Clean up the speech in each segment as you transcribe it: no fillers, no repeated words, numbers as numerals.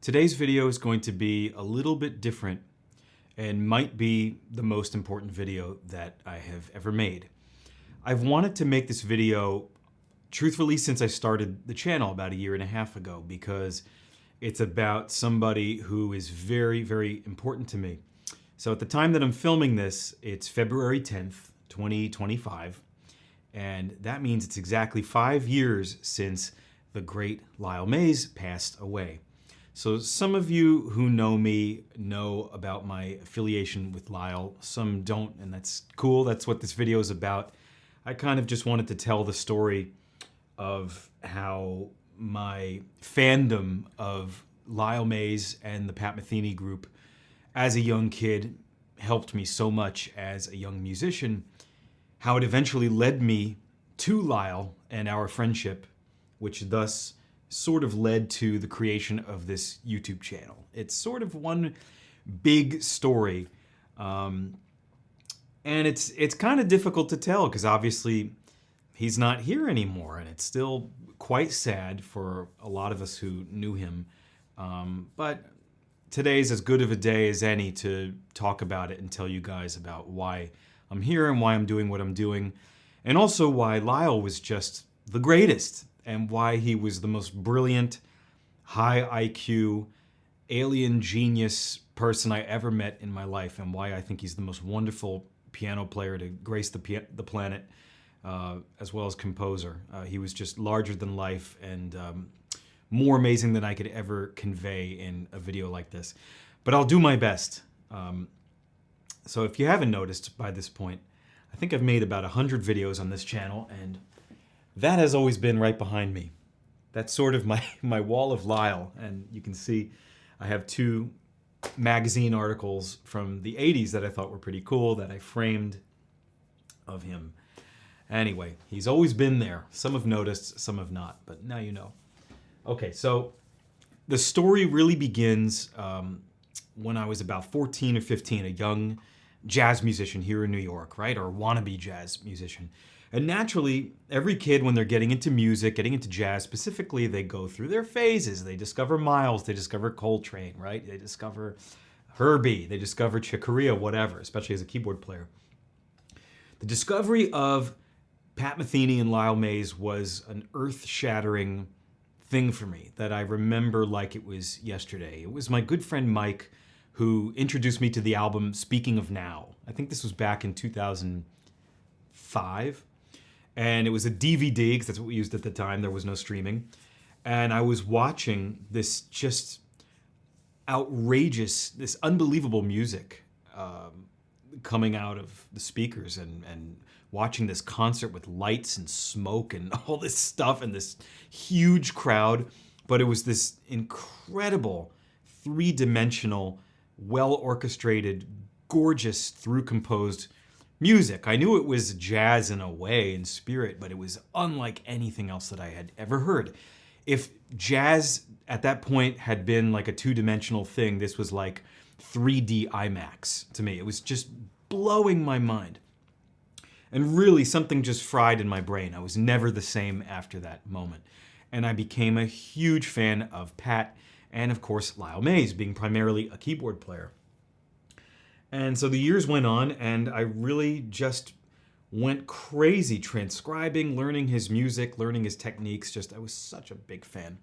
Today's video is going to be a little bit different and might be the most important video that I have ever made. I've wanted to make this video truthfully since I started the channel about 1.5 years ago because it's about somebody who is very, very important to me. So at the time that I'm filming this, it's February 10th, 2025, and that means it's exactly 5 years since the great Lyle Mays passed away. So some of you who know me know about my affiliation with Lyle, some don't, and that's cool. That's what this video is about. I kind of just wanted to tell the story of how my fandom of Lyle Mays and the Pat Metheny group as a young kid helped me so much as a young musician, how it eventually led me to Lyle and our friendship, which thus sort of led to the creation of this YouTube channel. It's sort of one big story, and it's kind of difficult to tell because obviously he's not here anymore, and it's still quite sad for a lot of us who knew him. But today's as good of a day as any to talk about it and tell you guys about why I'm here and why I'm doing what I'm doing, and also why Lyle was just the greatest, and why he was the most brilliant, high IQ, alien genius person I ever met in my life, and why I think he's the most wonderful piano player to grace the planet, as well as composer. He was just larger than life and more amazing than I could ever convey in a video like this. But I'll do my best. So if you haven't noticed by this point, I think I've made about 100 videos on this channel, and that has always been right behind me. That's sort of my wall of Lyle, and you can see I have 2 magazine articles from the 80s that I thought were pretty cool that I framed of him. Anyway, he's always been there. Some have noticed, some have not, but now you know. Okay, so the story really begins when I was about 14 or 15, a young jazz musician here in New York, right? Or wannabe jazz musician. And naturally, every kid, when they're getting into music, getting into jazz specifically, they go through their phases. They discover Miles, they discover Coltrane, right? They discover Herbie, they discover Chick Corea, whatever, especially as a keyboard player. The discovery of Pat Metheny and Lyle Mays was an earth-shattering thing for me that I remember like it was yesterday. It was my good friend Mike who introduced me to the album Speaking of Now. I think this was back in 2005. And it was a DVD, because that's what we used at the time. There was no streaming. And I was watching this just outrageous, this unbelievable music coming out of the speakers, and watching this concert with lights and smoke and all this stuff and this huge crowd. But it was this incredible, 3-dimensional, well-orchestrated, gorgeous, through-composed music. I knew it was jazz in a way, in spirit, but it was unlike anything else that I had ever heard. If jazz at that point had been like a 2-dimensional thing, this was like 3D IMAX to me. It was just blowing my mind. And really, something just fried in my brain. I was never the same after that moment. And I became a huge fan of Pat and, of course, Lyle Mays, being primarily a keyboard player. And so the years went on, and I really just went crazy transcribing, learning his music, learning his techniques. I was such a big fan.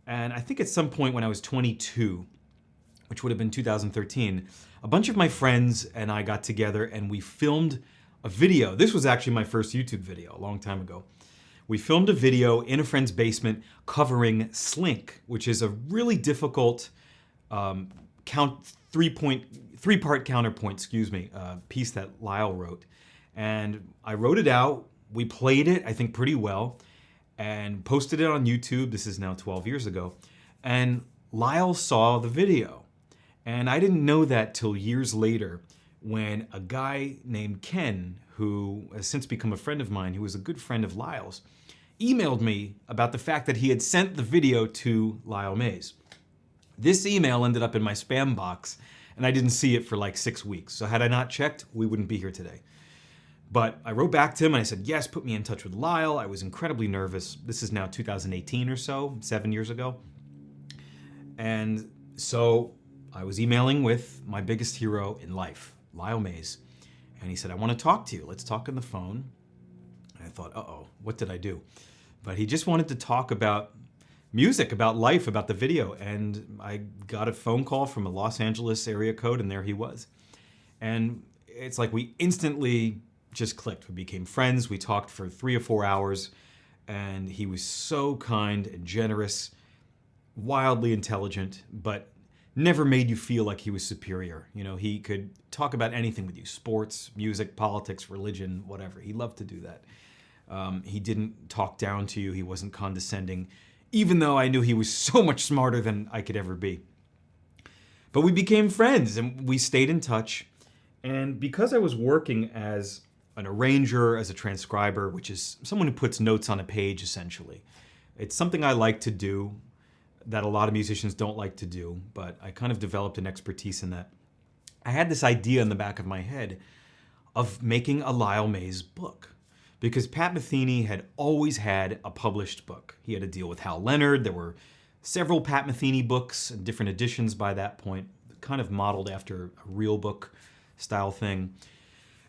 And I think at some point when I was 22, which would have been 2013, a bunch of my friends and I got together and we filmed a video. This was actually my first YouTube video a long time ago. We filmed a video in a friend's basement covering Slink, which is a really difficult three-part counterpoint, piece that Lyle wrote. And I wrote it out, we played it, I think pretty well, and posted it on YouTube. This is now 12 years ago. And Lyle saw the video. And I didn't know that till years later when a guy named Ken, who has since become a friend of mine, who was a good friend of Lyle's, emailed me about the fact that he had sent the video to Lyle Mays. This email ended up in my spam box, and I didn't see it for like 6 weeks. So had I not checked, we wouldn't be here today. But I wrote back to him and I said, yes, put me in touch with Lyle. I was incredibly nervous. This is now 2018 or so, 7 years ago. And so I was emailing with my biggest hero in life, Lyle Mays. And he said, I want to talk to you. Let's talk on the phone. And I thought, uh-oh, what did I do? But he just wanted to talk about music, about life, about the video. And I got a phone call from a Los Angeles area code, and there he was. And it's like we instantly just clicked. We became friends. We talked for 3 or 4 hours. And he was so kind and generous, wildly intelligent, but never made you feel like he was superior. You know, he could talk about anything with you: sports, music, politics, religion, whatever. He loved to do that. He didn't talk down to you. He wasn't condescending, even though I knew he was so much smarter than I could ever be. But we became friends and we stayed in touch. And because I was working as an arranger, as a transcriber, which is someone who puts notes on a page, essentially, it's something I like to do that a lot of musicians don't like to do, but I kind of developed an expertise in that. I had this idea in the back of my head of making a Lyle Mays book, because Pat Metheny had always had a published book. He had a deal with Hal Leonard. There were several Pat Metheny books and different editions by that point, kind of modeled after a real book style thing.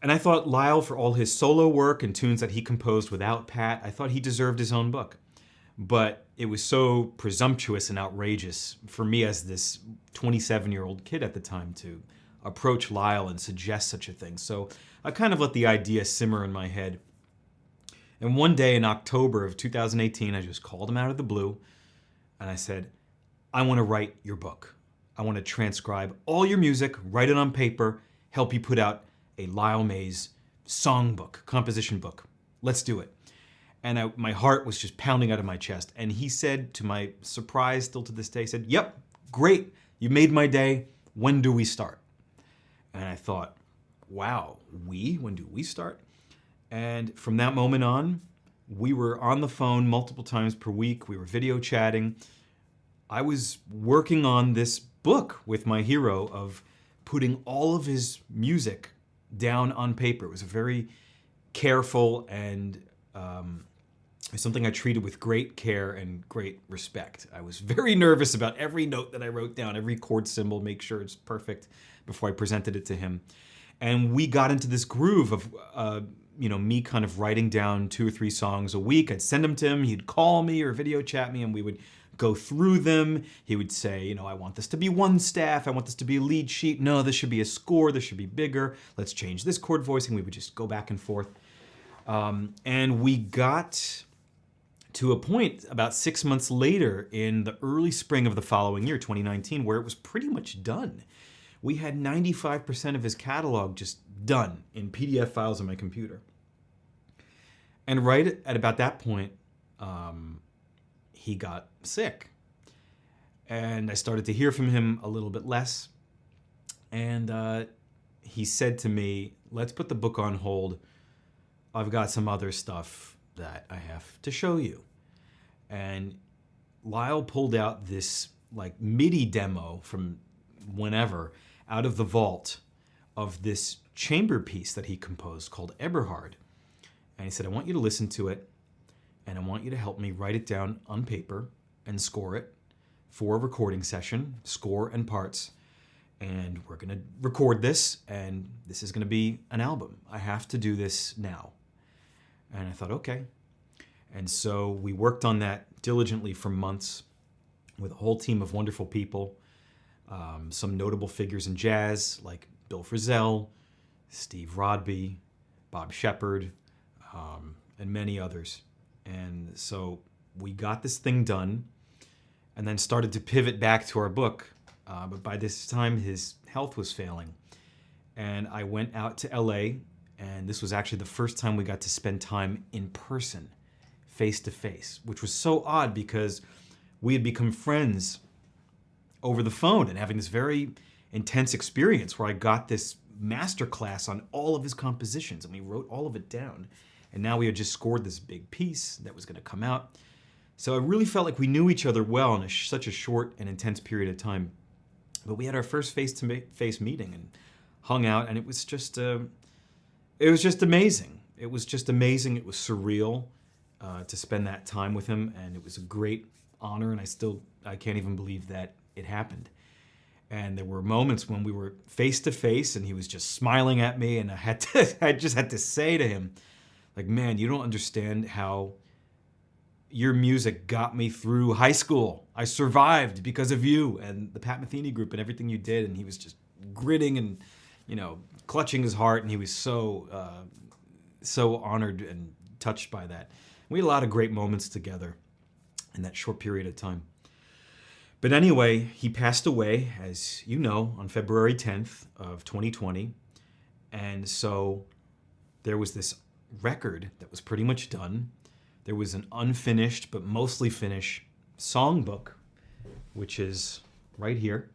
And I thought Lyle, for all his solo work and tunes that he composed without Pat, I thought he deserved his own book. But it was so presumptuous and outrageous for me as this 27-year-old kid at the time to approach Lyle and suggest such a thing. So I kind of let the idea simmer in my head. And one day in October of 2018, I just called him out of the blue and I said, I want to write your book. I want to transcribe all your music, write it on paper, help you put out a Lyle Mays songbook, composition book. Let's do it. And my heart was just pounding out of my chest. And he said, to my surprise, still to this day, said, yep, great. You made my day. When do we start? And I thought, wow, when do we start? And from that moment on, we were on the phone multiple times per week. We were video chatting. I was working on this book with my hero of putting all of his music down on paper. It was a very careful and something I treated with great care and great respect. I was very nervous about every note that I wrote down, every chord symbol, make sure it's perfect before I presented it to him. And we got into this groove of me kind of writing down 2 or 3 songs a week. I'd send them to him, he'd call me or video chat me, and we would go through them. He would say, I want this to be one staff, I want this to be a lead sheet, no, this should be a score, this should be bigger, let's change this chord voicing. We would just go back and forth. And we got to a point about 6 months later in the early spring of the following year, 2019, where it was pretty much done. We had 95% of his catalog just done in PDF files on my computer. And right at about that point, he got sick. And I started to hear from him a little bit less. And he said to me, let's put the book on hold. I've got some other stuff that I have to show you. And Lyle pulled out this like MIDI demo from whenever out of the vault of this chamber piece that he composed called Eberhard. And he said, I want you to listen to it, and I want you to help me write it down on paper and score it for a recording session, score and parts. And we're going to record this, and this is going to be an album. I have to do this now. And I thought, okay. And so we worked on that diligently for months with a whole team of wonderful people, some notable figures in jazz like Bill Frisell, Steve Rodby, Bob Shepard, and many others. And so we got this thing done and then started to pivot back to our book. But by this time, his health was failing. And I went out to LA, and this was actually the first time we got to spend time in person, face to face, which was so odd because we had become friends over the phone and having this very intense experience where I got this masterclass on all of his compositions, and we wrote all of it down. And now we had just scored this big piece that was going to come out. So I really felt like we knew each other well in such a short and intense period of time. But we had our first face-to-face meeting and hung out, and it was just amazing. It was just amazing. It was surreal to spend that time with him, and it was a great honor. And I can't even believe that it happened. And there were moments when we were face to face and he was just smiling at me, and I just had to say to him, like, man, you don't understand how your music got me through high school. I survived because of you and the Pat Metheny group and everything you did. And he was just gritting and, you know, clutching his heart, and he was so honored and touched by that. We had a lot of great moments together in that short period of time. But anyway, he passed away, as you know, on February 10th of 2020. And so there was this record that was pretty much done. There was an unfinished, but mostly finished songbook, which is right here.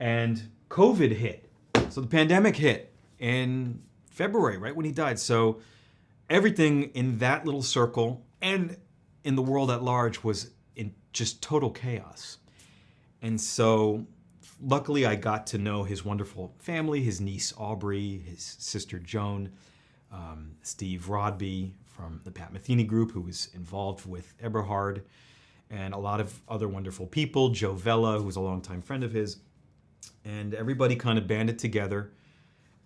And COVID hit. So the pandemic hit in February, right when he died. So everything in that little circle and in the world at large was in just total chaos. And so luckily I got to know his wonderful family, his niece Aubrey, his sister Joan, Steve Rodby from the Pat Metheny group, who was involved with Eberhard, and a lot of other wonderful people, Joe Vella, who was a longtime friend of his. And everybody kind of banded together,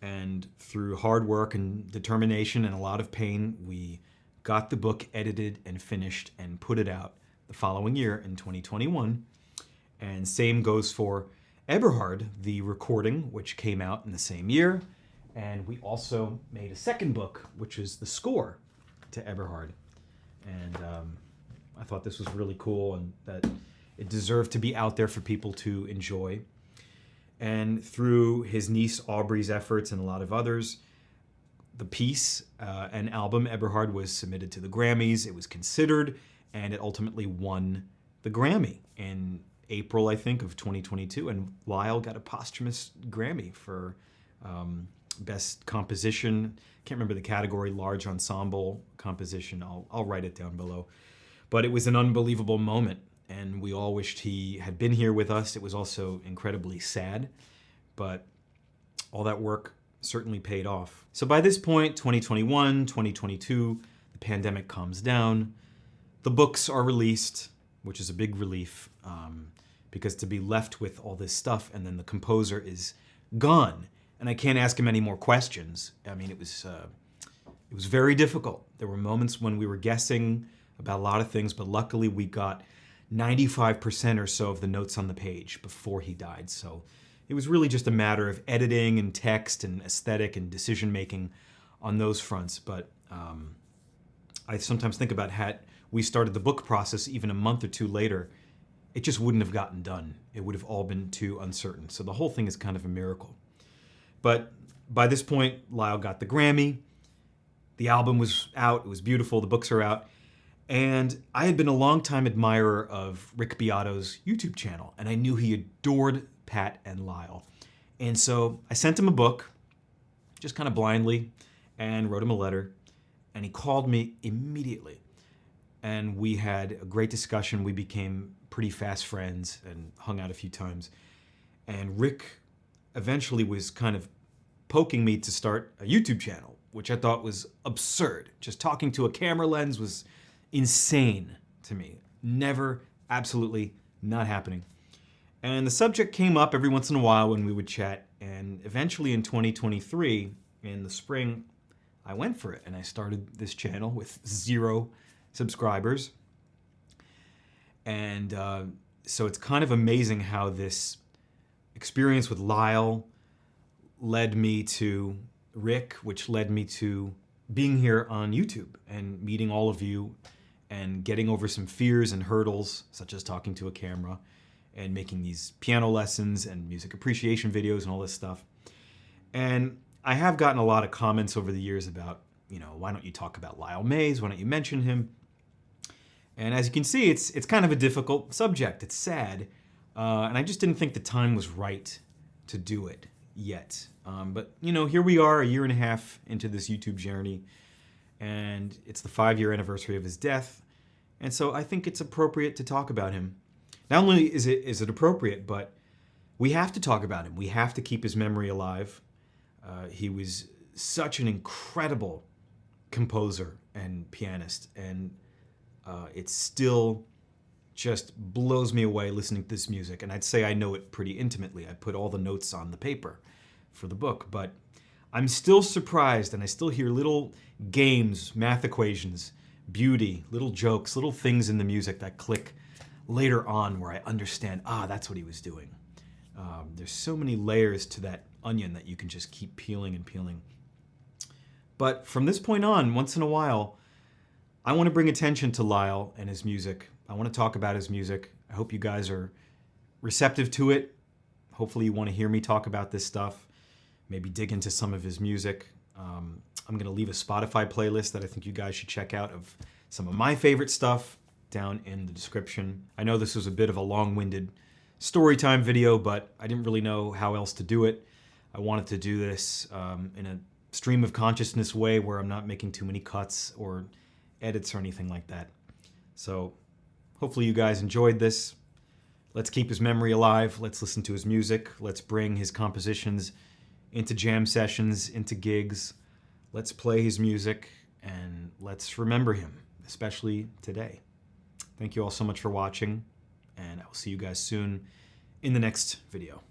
and through hard work and determination and a lot of pain, we got the book edited and finished and put it out the following year in 2021. And same goes for Eberhard, the recording, which came out in the same year. And we also made a second book, which is the score to Eberhard. And I thought this was really cool and that it deserved to be out there for people to enjoy. And through his niece Aubrey's efforts and a lot of others, the piece and album Eberhard was submitted to the Grammys. It was considered, and it ultimately won the Grammy in April, I think, of 2022. And Lyle got a posthumous Grammy for Best Composition. Can't remember the category, large ensemble composition. I'll write it down below. But it was an unbelievable moment, and we all wished he had been here with us. It was also incredibly sad, but all that work certainly paid off. So by this point, 2021, 2022, the pandemic calms down. The books are released, which is a big relief, because to be left with all this stuff and then the composer is gone, and I can't ask him any more questions. I mean, it was very difficult. There were moments when we were guessing about a lot of things, but luckily we got 95% or so of the notes on the page before he died. So it was really just a matter of editing and text and aesthetic and decision making on those fronts. But I sometimes think about had we started the book process even a month or two later, it just wouldn't have gotten done. It would have all been too uncertain. So the whole thing is kind of a miracle. But by this point, Lyle got the Grammy. The album was out. It was beautiful. The books are out. And I had been a longtime admirer of Rick Beato's YouTube channel, and I knew he adored Pat and Lyle. And so I sent him a book, just kind of blindly, and wrote him a letter. And he called me immediately. And we had a great discussion. We became pretty fast friends and hung out a few times. And Rick eventually was kind of poking me to start a YouTube channel, which I thought was absurd. Just talking to a camera lens was insane to me. Never, absolutely not happening. And the subject came up every once in a while when we would chat. And eventually in 2023, in the spring, I went for it. And I started this channel with 0 subscribers. And so it's kind of amazing how this experience with Lyle led me to Rick, which led me to being here on YouTube and meeting all of you and getting over some fears and hurdles, such as talking to a camera and making these piano lessons and music appreciation videos and all this stuff. And I have gotten a lot of comments over the years about, you know, why don't you talk about Lyle Mays? Why don't you mention him? And as you can see, it's kind of a difficult subject. It's sad. And I just didn't think the time was right to do it yet. But, you know, here we are a year and a half into this YouTube journey, and it's the 5-year anniversary of his death. And so I think it's appropriate to talk about him. Not only is it appropriate, but we have to talk about him. We have to keep his memory alive. He was such an incredible composer and pianist, and it's still just blows me away listening to this music. And I'd say I know it pretty intimately. I put all the notes on the paper for the book, but I'm still surprised, and I still hear little games, math equations, beauty, little jokes, little things in the music that click later on where I understand, that's what he was doing. There's so many layers to that onion that you can just keep peeling and peeling. But from this point on, once in a while, I want to bring attention to Lyle and his music. I want to talk about his music. I hope you guys are receptive to it. Hopefully you want to hear me talk about this stuff, maybe dig into some of his music. I'm going to leave a Spotify playlist that I think you guys should check out of some of my favorite stuff down in the description. I know this was a bit of a long-winded story time video, but I didn't really know how else to do it. I wanted to do this in a stream of consciousness way where I'm not making too many cuts or edits or anything like that. So hopefully you guys enjoyed this. Let's keep his memory alive. Let's listen to his music. Let's bring his compositions into jam sessions, into gigs. Let's play his music, and let's remember him, especially today. Thank you all so much for watching, and I will see you guys soon in the next video.